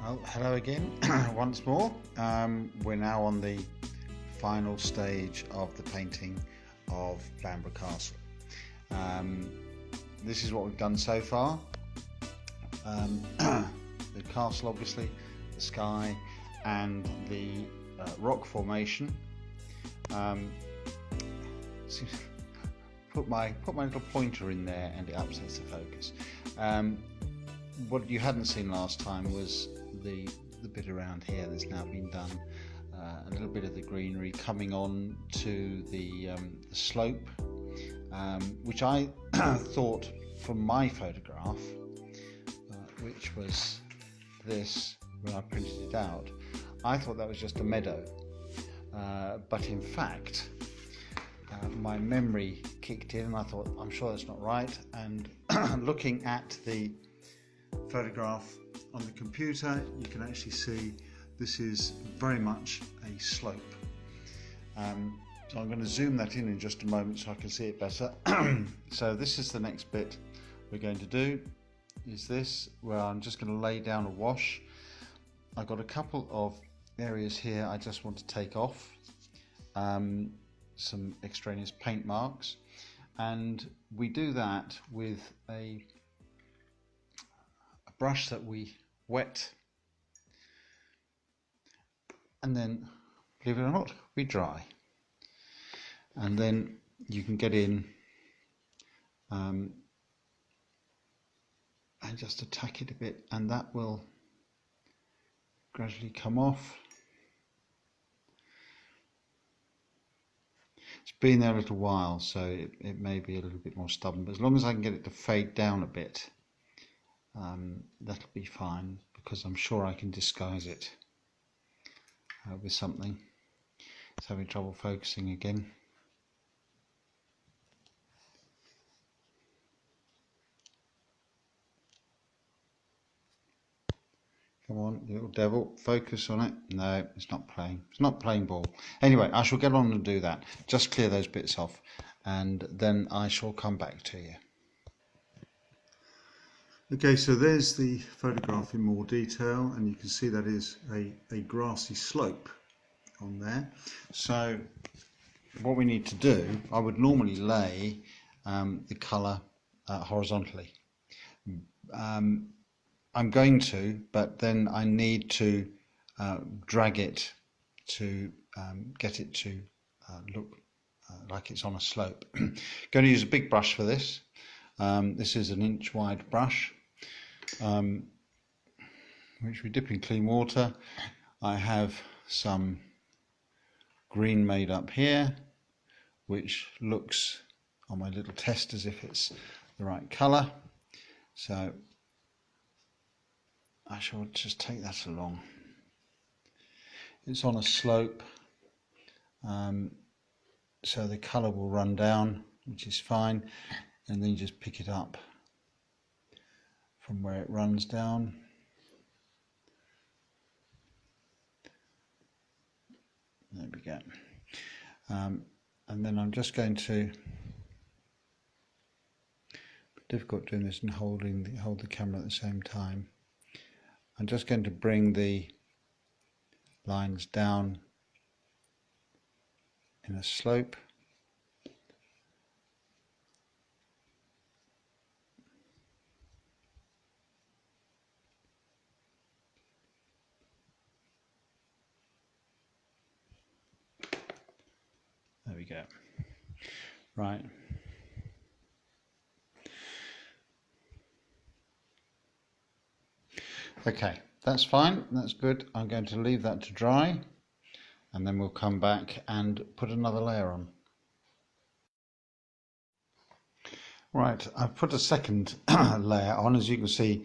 Well, hello again once more. We're now on the final stage of the painting of Bamburgh Castle. This is what we've done so far. The castle, obviously, the sky and the rock formation. Put my little pointer in there and it upsets the focus. What you hadn't seen last time was the bit around here that's now been done. A little bit of the greenery coming on to the slope, which I thought from my photograph, which was this when I printed it out, I thought that was just a meadow, but in fact my memory kicked in and I thought, I'm sure that's not right, and looking at the photograph on the computer, you can actually see this is very much a slope. So I'm going to zoom that in just a moment so I can see it better. So this is the next bit we're going to do, is this, where I'm just going to lay down a wash. I've got a couple of areas here I just want to take off, some extraneous paint marks, and we do that with a brush that we wet and then, believe it or not, we dry, and then you can get in and just attack it a bit, and that will gradually come off. It's been there a little while, so it may be a little bit more stubborn, but as long as I can get it to fade down a bit, that'll be fine, because I'm sure I can disguise it with something. It's having trouble focusing again. Come on, you little devil, focus on it. No, it's not playing. It's not playing ball. Anyway, I shall get on and do that. Just clear those bits off, and then I shall come back to you. Okay, so there's the photograph in more detail, and you can see that is a grassy slope on there. So what we need to do, I would normally lay the colour horizontally. I'm going to, but then I need to drag it to get it to look like it's on a slope. Going to use a big brush for this. This is an inch wide brush, which we dip in clean water. I have some green made up here, which looks on my little test as if it's the right colour. So I shall just take that along. It's on a slope, so the colour will run down, which is fine, and then you just pick it up from where it runs down. There we go. And then I'm just going to, difficult doing this and hold the camera at the same time. I'm just going to bring the lines down in a slope. There we go. Right. Okay, that's fine, that's good. I'm going to leave that to dry, and then we'll come back and put another layer on. Right, I've put a second layer on. As you can see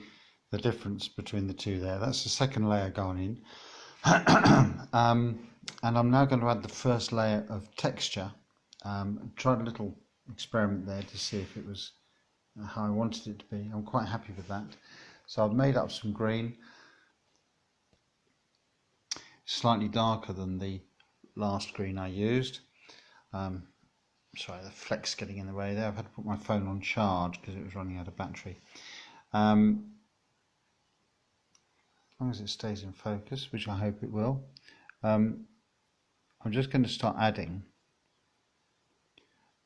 the difference between the two there. That's the second layer going in. And I'm now going to add the first layer of texture. Tried a little experiment there to see if it was how I wanted it to be. I'm quite happy with that. So I've made up some green, slightly darker than the last green I used. Sorry, the fleck's getting in the way there. I've had to put my phone on charge because it was running out of battery. long as it stays in focus, which I hope it will, I'm just going to start adding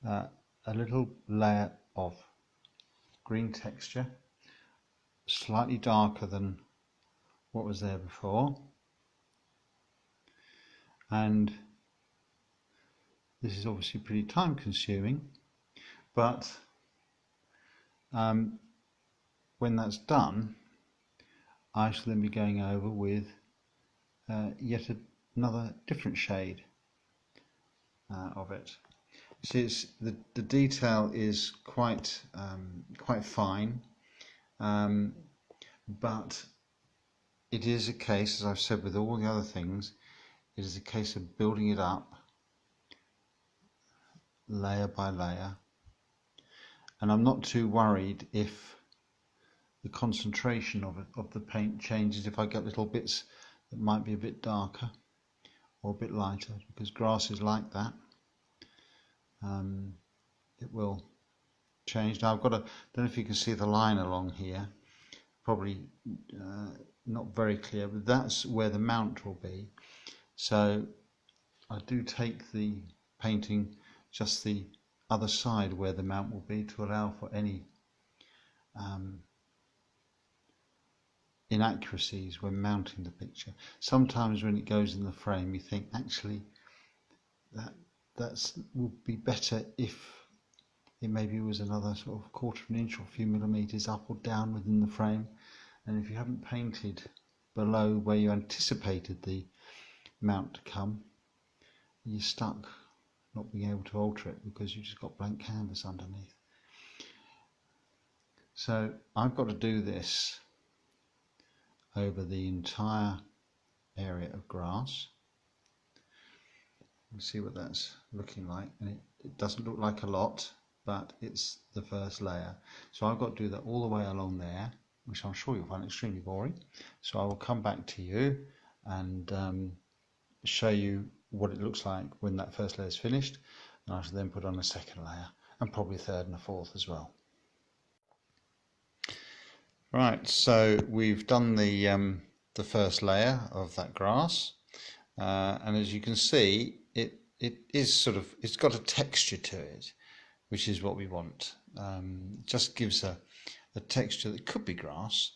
a little layer of green texture, slightly darker than what was there before, and this is obviously pretty time consuming, but when that's done, I shall then be going over with yet another different shade of it. See, the detail is quite fine, but it is a case, as I've said with all the other things, it is a case of building it up layer by layer, and I'm not too worried if the concentration of the paint changes, if I get little bits that might be a bit darker or a bit lighter, because grass is like that. It will change. Now I don't know if you can see the line along here, probably not very clear, but that's where the mount will be. So I do take the painting just the other side where the mount will be to allow for any inaccuracies when mounting the picture. Sometimes when it goes in the frame you think actually that would be better if it maybe was another sort of quarter of an inch or a few millimeters up or down within the frame, and if you haven't painted below where you anticipated the mount to come, you're stuck not being able to alter it because you've just got blank canvas underneath. So I've got to do this over the entire area of grass. We'll see what that's looking like, and it doesn't look like a lot, but it's the first layer. So I've got to do that all the way along there, which I'm sure you'll find extremely boring. So I will come back to you and show you what it looks like when that first layer is finished, and I shall then put on a second layer and probably a third and a fourth as well. Right, so we've done the first layer of that grass, and as you can see, it is sort of, it's got a texture to it, which is what we want. It just gives a texture that could be grass,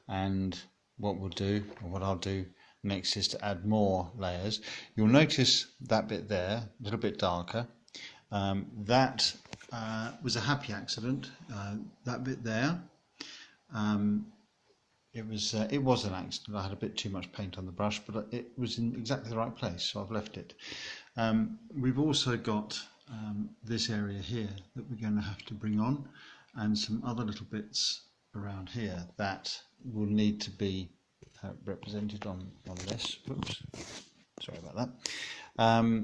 and what we'll do, or what I'll do next, is to add more layers. You'll notice that bit there, a little bit darker. That was a happy accident. That bit there, it was an accident. I had a bit too much paint on the brush, but it was in exactly the right place, so I've left it. We've also got this area here that we're going to have to bring on, and some other little bits around here that will need to be represented on this. Whoops, sorry about that.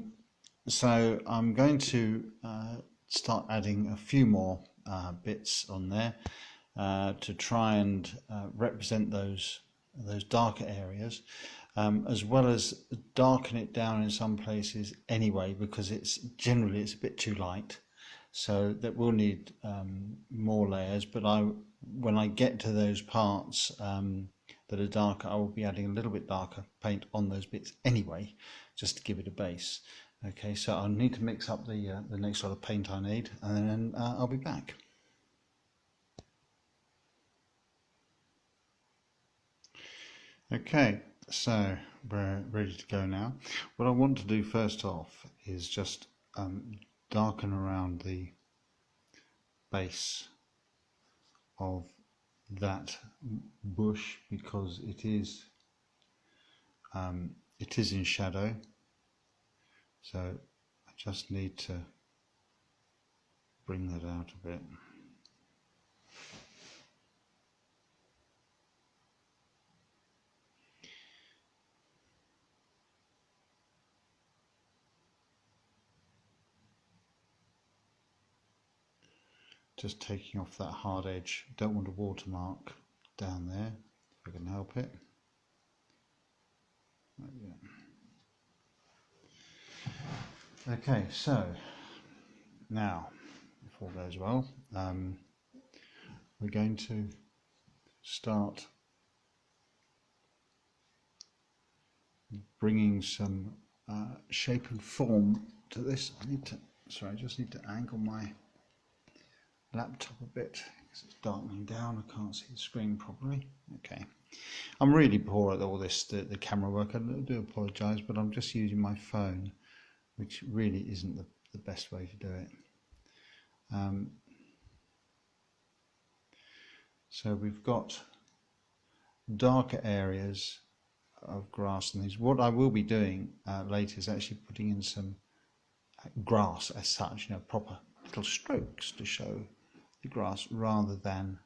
So I'm going to start adding a few more bits on there to try and represent those darker areas, as well as darken it down in some places anyway, because it's generally a bit too light, so that we'll need more layers. But when I get to those parts that are darker, I will be adding a little bit darker paint on those bits anyway, just to give it a base. Okay, so I'll need to mix up the next lot of paint I need, and then I'll be back. Okay, so we're ready to go now. What I want to do first off is just darken around the base of that bush, because it is in shadow, so I just need to bring that out a bit. Just taking off that hard edge. Don't want a watermark down there, if I can help it. Okay, so now, if all goes well, we're going to start bringing some shape and form to this. I just need to angle my laptop a bit because it's darkening down. I can't see the screen properly. Okay, I'm really poor at all this, the camera work. I do apologise, but I'm just using my phone, which really isn't the best way to do it. So we've got darker areas of grass in these. What I will be doing later is actually putting in some grass as such, you know, proper little strokes to show the grass rather than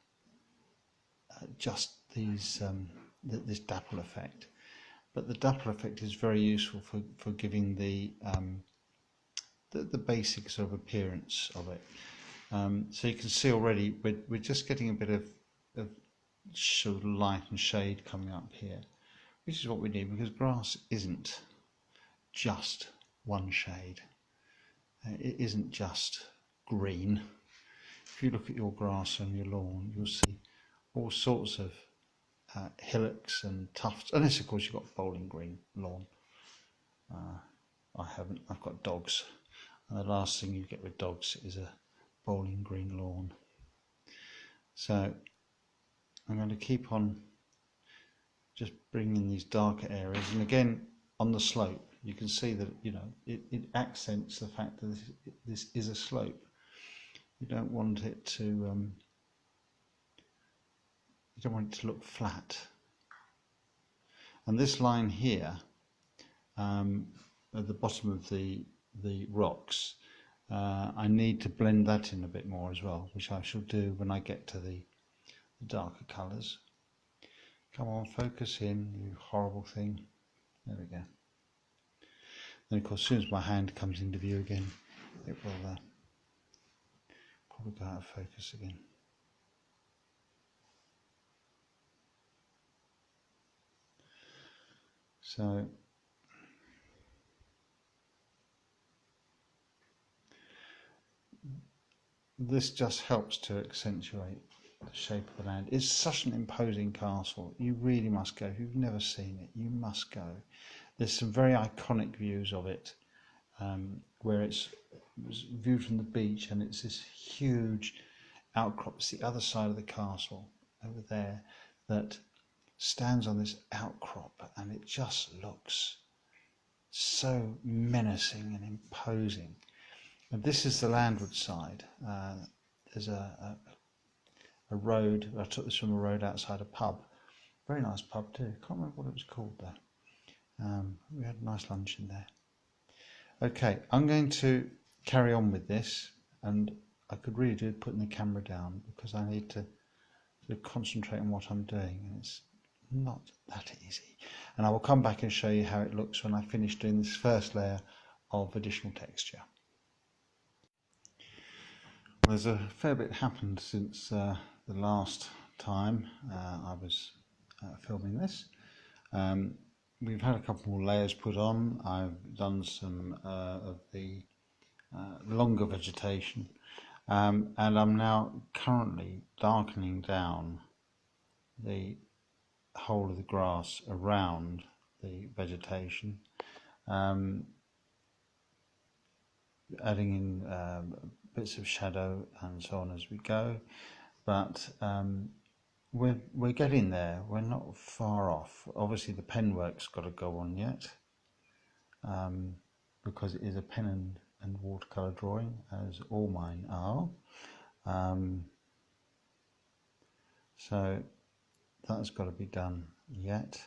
just these this dapple effect. But the dapple effect is very useful for giving the basic sort of appearance of it. So you can see already we're just getting a bit of sort of light and shade coming up here, which is what we need, because grass isn't just one shade. It isn't just green. If you look at your grass on your lawn, you'll see all sorts of hillocks and tufts, unless of course you've got bowling green lawn. I haven't. I've got dogs, and the last thing you get with dogs is a bowling green lawn. So I'm going to keep on just bringing these darker areas, and again on the slope you can see that, you know, it accents the fact that this is a slope. You don't want it to look flat. And this line here at the bottom of the rocks, I need to blend that in a bit more as well, which I shall do when I get to the darker colours. Come on, focus in, you horrible thing. There we go. Then of course, as soon as my hand comes into view again, it will probably go out of focus again. So this just helps to accentuate the shape of the land. It's such an imposing castle. You really must go. If you've never seen it, you must go. There's some very iconic views of it, where it's viewed from the beach, and it's this huge outcrop. It's the other side of the castle over there that stands on this outcrop, and it just looks so menacing and imposing. And this is the landward side. There's a road. I took this from a road outside a pub. Very nice pub too. Can't remember what it was called though. We had a nice lunch in there. Okay, I'm going to carry on with this, and I could really do putting the camera down because I need to concentrate on what I'm doing, and it's not that easy. And I will come back and show you how it looks when I finish doing this first layer of additional texture. There's a fair bit happened since the last time I was filming this. We've had a couple more layers put on. I've done some of the longer vegetation, and I'm now currently darkening down the whole of the grass around the vegetation, adding in bits of shadow and so on as we go, but we're getting there. We're not far off. Obviously the pen work's got to go on yet, because it is a pen and watercolour drawing, as all mine are. So that's got to be done yet.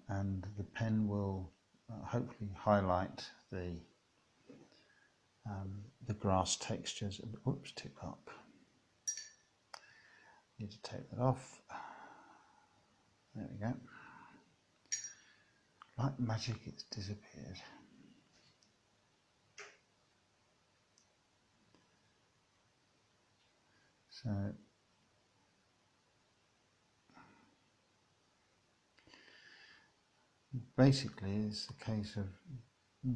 And the pen will hopefully highlight the grass textures. Oops, tip up. Need to take that off. There we go. Like magic, it's disappeared. So basically it's a case of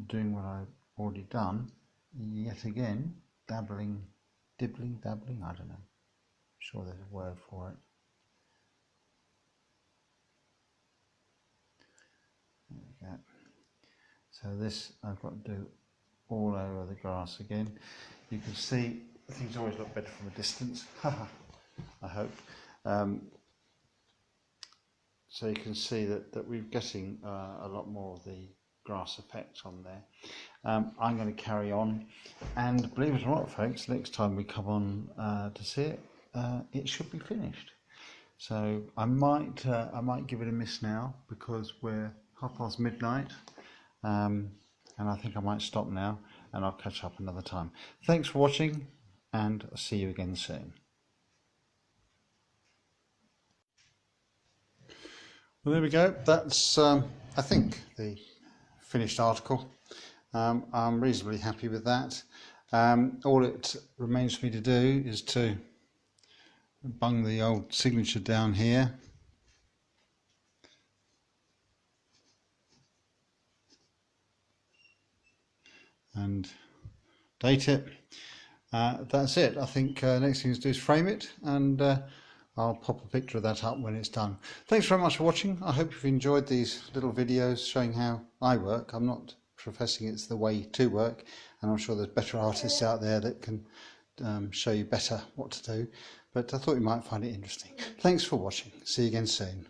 doing what I've already done, yet again, dabbling, I don't know. sure there's a word for it. There we go. So this I've got to do all over the grass again. You can see things always look better from a distance. I hope. So you can see that we're getting a lot more of the grass effect on there. I'm going to carry on, and believe it or not, folks, next time we come on to see it, it should be finished. So I might give it a miss now because we're midnight, and I think I might stop now, and I'll catch up another time. Thanks for watching, and I'll see you again soon. Well, there we go. That's I think the finished article. I'm reasonably happy with that. All it remains for me to do is to bung the old signature down here, and date it. That's it. I think next thing to do is frame it, and I'll pop a picture of that up when it's done. Thanks very much for watching. I hope you've enjoyed these little videos showing how I work. I'm not professing it's the way to work, and I'm sure there's better artists out there that can show you better what to do, but I thought you might find it interesting. Thanks for watching. See you again soon.